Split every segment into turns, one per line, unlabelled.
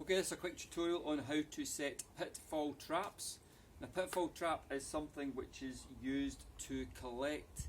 Okay, this is a quick tutorial on how to set pitfall traps. Now, pitfall trap is something which is used to collect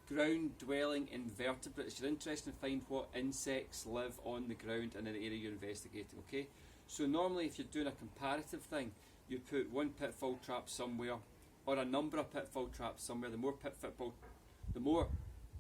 ground-dwelling invertebrates. You're interested to find what insects live on the ground in an area you're investigating, okay? So normally if you're doing a comparative thing, you put one pitfall trap somewhere or a number of pitfall traps somewhere. The more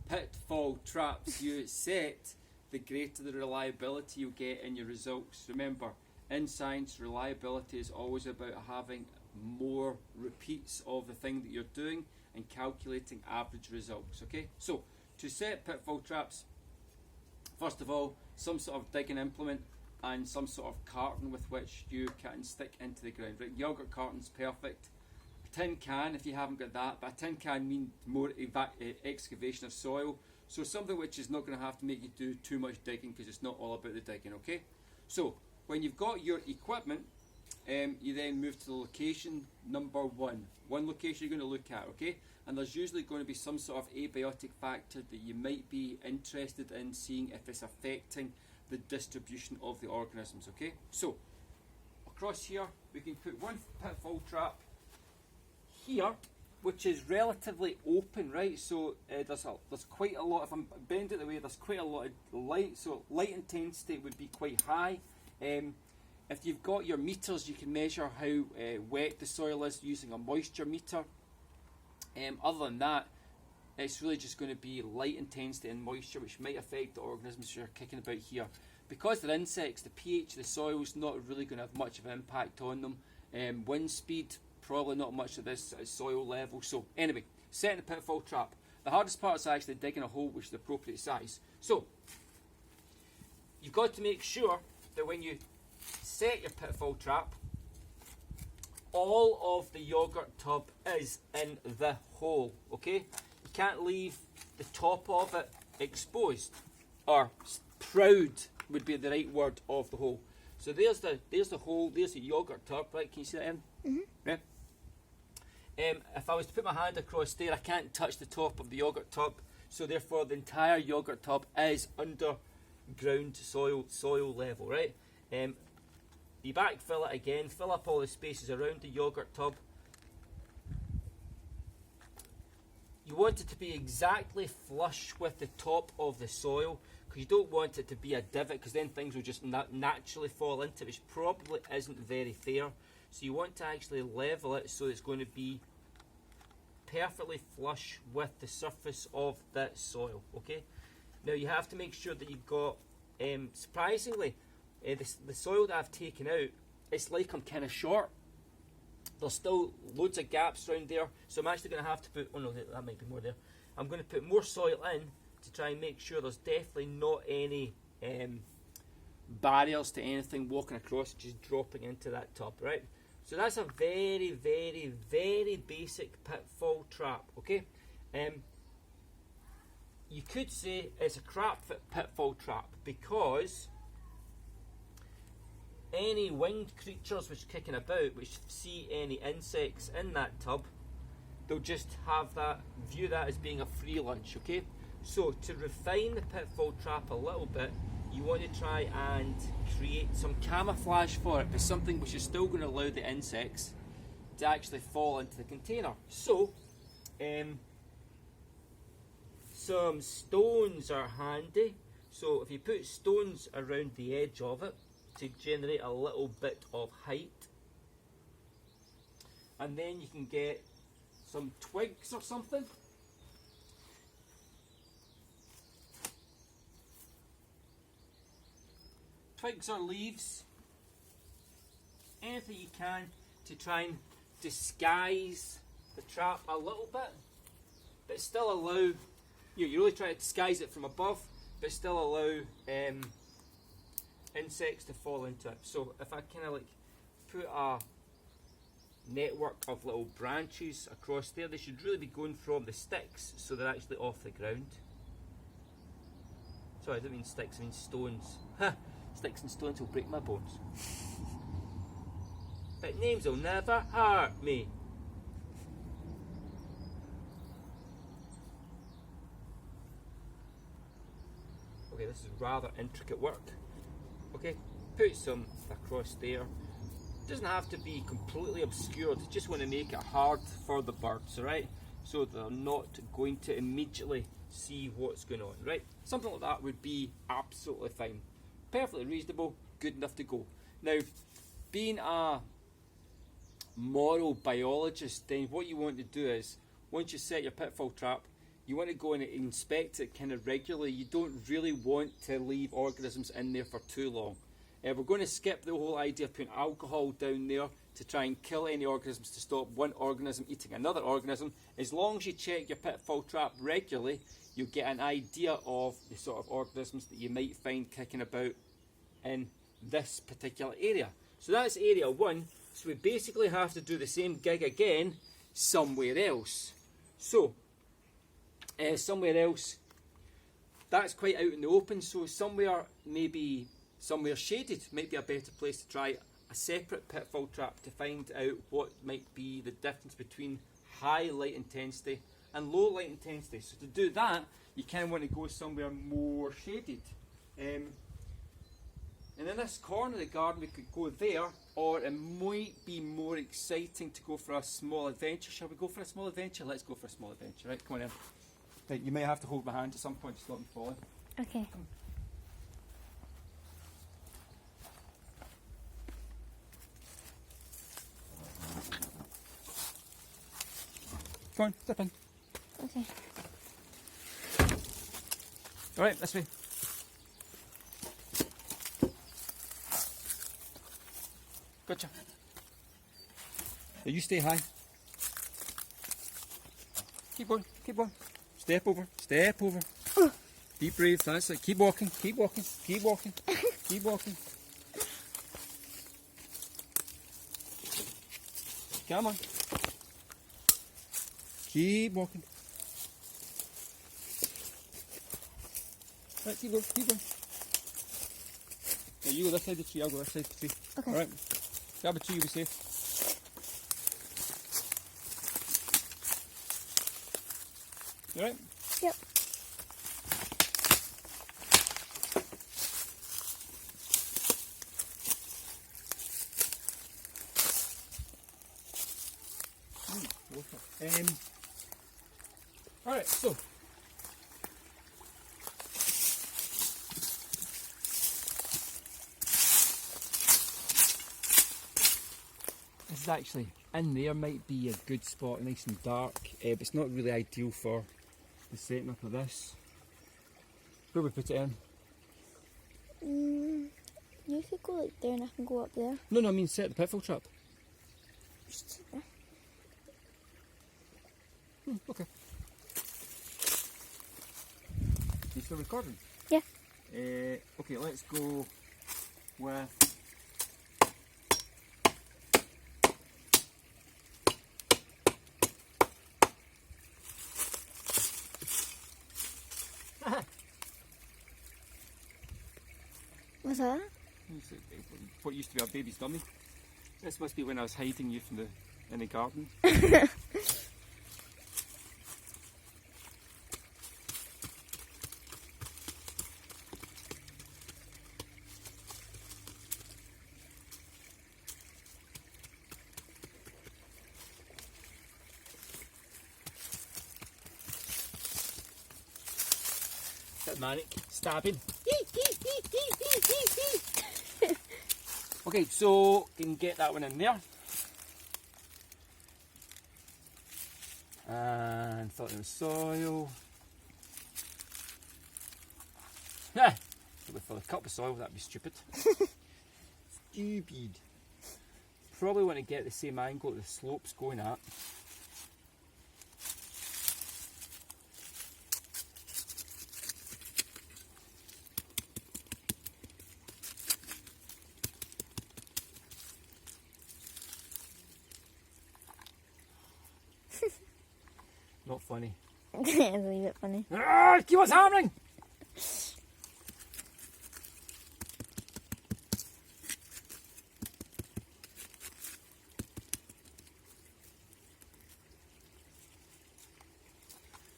pitfall traps you set, the greater the reliability you'll get in your results. Remember, in science, reliability is always about having more repeats of the thing that you're doing and calculating average results. Okay, so to set pitfall traps, first of all, some sort of digging implement and some sort of carton with which you can stick into the ground. Right, yogurt carton's perfect. A tin can, if you haven't got that, but a tin can means more excavation of soil. So something which is not going to have to make you do too much digging, because it's not all about the digging. Okay, so when you've got your equipment, you then move to the location number one. One location you're going to look at, okay? And there's usually going to be some sort of abiotic factor that you might be interested in seeing if it's affecting the distribution of the organisms, okay? So, across here, we can put one pitfall trap here, which is relatively open, right? So there's quite a lot, if I'm bending it the way, there's quite a lot of light, so light intensity would be quite high. If you've got your meters, you can measure how wet the soil is using a moisture meter. Other than that, it's really just going to be light intensity and moisture, which might affect the organisms you're kicking about here. Because they're insects, the pH of the soil is not really going to have much of an impact on them. Wind speed, probably not much of this at soil level. So anyway, setting the pitfall trap. The hardest part is actually digging a hole which is the appropriate size. So you've got to make sure that when you set your pitfall trap, all of the yogurt tub is in the hole, okay? You can't leave the top of it exposed, or proud would be the right word of the hole. So there's the hole, there's the yogurt tub, right? Can you see that in? Mm-hmm. Yeah. If I was to put my hand across there, I can't touch the top of the yogurt tub, so therefore the entire yogurt tub is under ground soil level, right? You backfill it again, fill up all the spaces around the yogurt tub. You want it to be exactly flush with the top of the soil, because you don't want it to be a divot, because then things will just naturally fall into it, which probably isn't very fair. So you want to actually level it so it's going to be perfectly flush with the surface of that soil, okay? Now you have to make sure that you've got, surprisingly, the soil that I've taken out, it's like I'm kind of short. There's still loads of gaps around there, so I'm actually going to have to put, oh no, that might be more there. I'm going to put more soil in to try and make sure there's definitely not any barriers to anything walking across, just dropping into that tub, right? So that's a very, very, very basic pitfall trap, okay? You could say it's a crap pitfall trap, because any winged creatures which are kicking about, which see any insects in that tub, they'll just have that, view that as being a free lunch, okay? So to refine the pitfall trap a little bit, you want to try and create some camouflage for it, but something which is still going to allow the insects to actually fall into the container. So some stones are handy. So if you put stones around the edge of it to generate a little bit of height, and then you can get some twigs or something. Twigs or leaves, anything you can to try and disguise the trap a little bit, but still allow, you really try to disguise it from above, but still allow insects to fall into it. So if I kind of like put a network of little branches across there, they should really be going from the sticks, so they're actually off the ground. Sorry, I don't mean sticks, I mean stones. Sticks and stones will break my bones. But names will never hurt me. Okay, this is rather intricate work. Okay, put some across there. Doesn't have to be completely obscured, just want to make it hard for the birds, alright? So they're not going to immediately see what's going on, right? Something like that would be absolutely fine. Perfectly reasonable, good enough to go. Now, being a moral biologist, then what you want to do is, once you set your pitfall trap, you want to go and inspect it kind of regularly. You don't really want to leave organisms in there for too long. We're going to skip the whole idea of putting alcohol down there to try and kill any organisms to stop one organism eating another organism. As long as you check your pitfall trap regularly, you'll get an idea of the sort of organisms that you might find kicking about in this particular area. So that's area 1. So we basically have to do the same gig again somewhere else. So, somewhere else, that's quite out in the open, so somewhere shaded might be a better place to try a separate pitfall trap to find out what might be the difference between high light intensity and low light intensity. So to do that, you kind of want to go somewhere more shaded. And in this corner of the garden we could go there, or it might be more exciting to go for a small adventure. Shall we go for a small adventure? Let's go for a small adventure, right? Come on in. Right, you might have to hold my hand at some point to stop me falling.
Okay.
Go on, step in.
Okay.
Alright, this way. Gotcha. Now you stay high. Keep going, keep going. Step over, step over. Deep breathe, that's it. Keep walking, keep walking, keep walking, keep walking. Come on. Keep walking. Right, keep going, keep going. Now you go this side of the tree, I'll go this side of the tree.
Okay.
Alright. Grab a tree, you'll be safe. You alright?
Yep.
Alright, so this is actually in there, might be a good spot, nice and dark, but it's not really ideal for the setting up of this. Where we put it in?
You could go like there and I can go up there.
No, I mean set the pitfall trap.
Just sit there.
Okay. You still recording?
Yeah.
Okay, let's go with
What's that?
what used to be our baby's dummy. This must be when I was hiding you from in the garden. Bit manic, stabbing. Okay, so you can get that one in there. And thought it was soil. Ah, for a cup of soil, that'd be stupid. Stupid. Probably want to get the same angle that the slope's going at. Not funny.
It's a wee bit funny.
Ah, keep us hammering!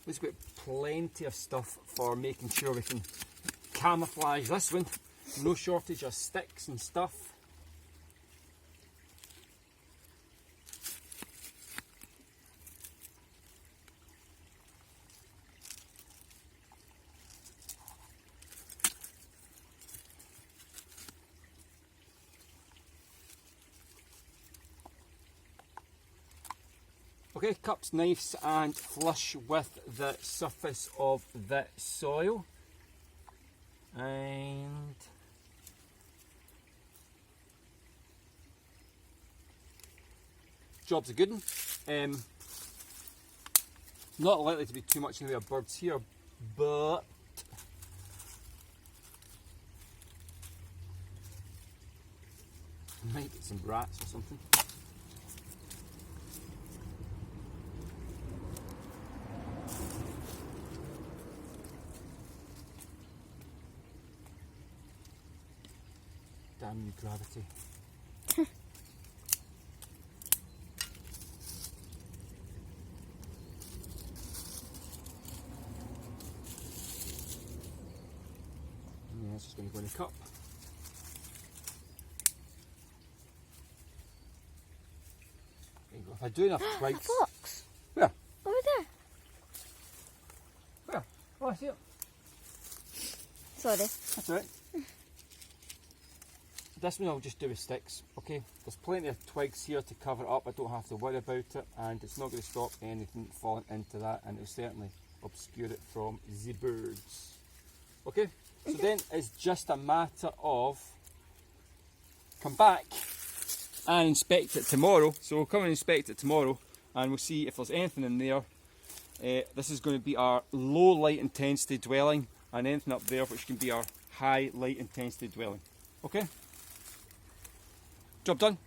We've got plenty of stuff for making sure we can camouflage this one. No shortage of sticks and stuff. Okay, cups, knives, and flush with the surface of the soil. And job's a good one. Not likely to be too much in the way of birds here, but might get some rats or something. Damn you, gravity. Yeah, it's just going to go in a cup. There you go. If I do enough
A
twigs.
fox.
Where?
Over there.
Where? Oh, I see it.
Sorry.
That's alright. This one I'll just do with sticks, okay? There's plenty of twigs here to cover it up, I don't have to worry about it, and it's not going to stop anything falling into that, and it'll certainly obscure it from the birds. Okay, so then it's just a matter of come back and inspect it tomorrow. So we'll come and inspect it tomorrow, and we'll see if there's anything in there. This is going to be our low light intensity dwelling, and anything up there which can be our high light intensity dwelling. Okay? Job done.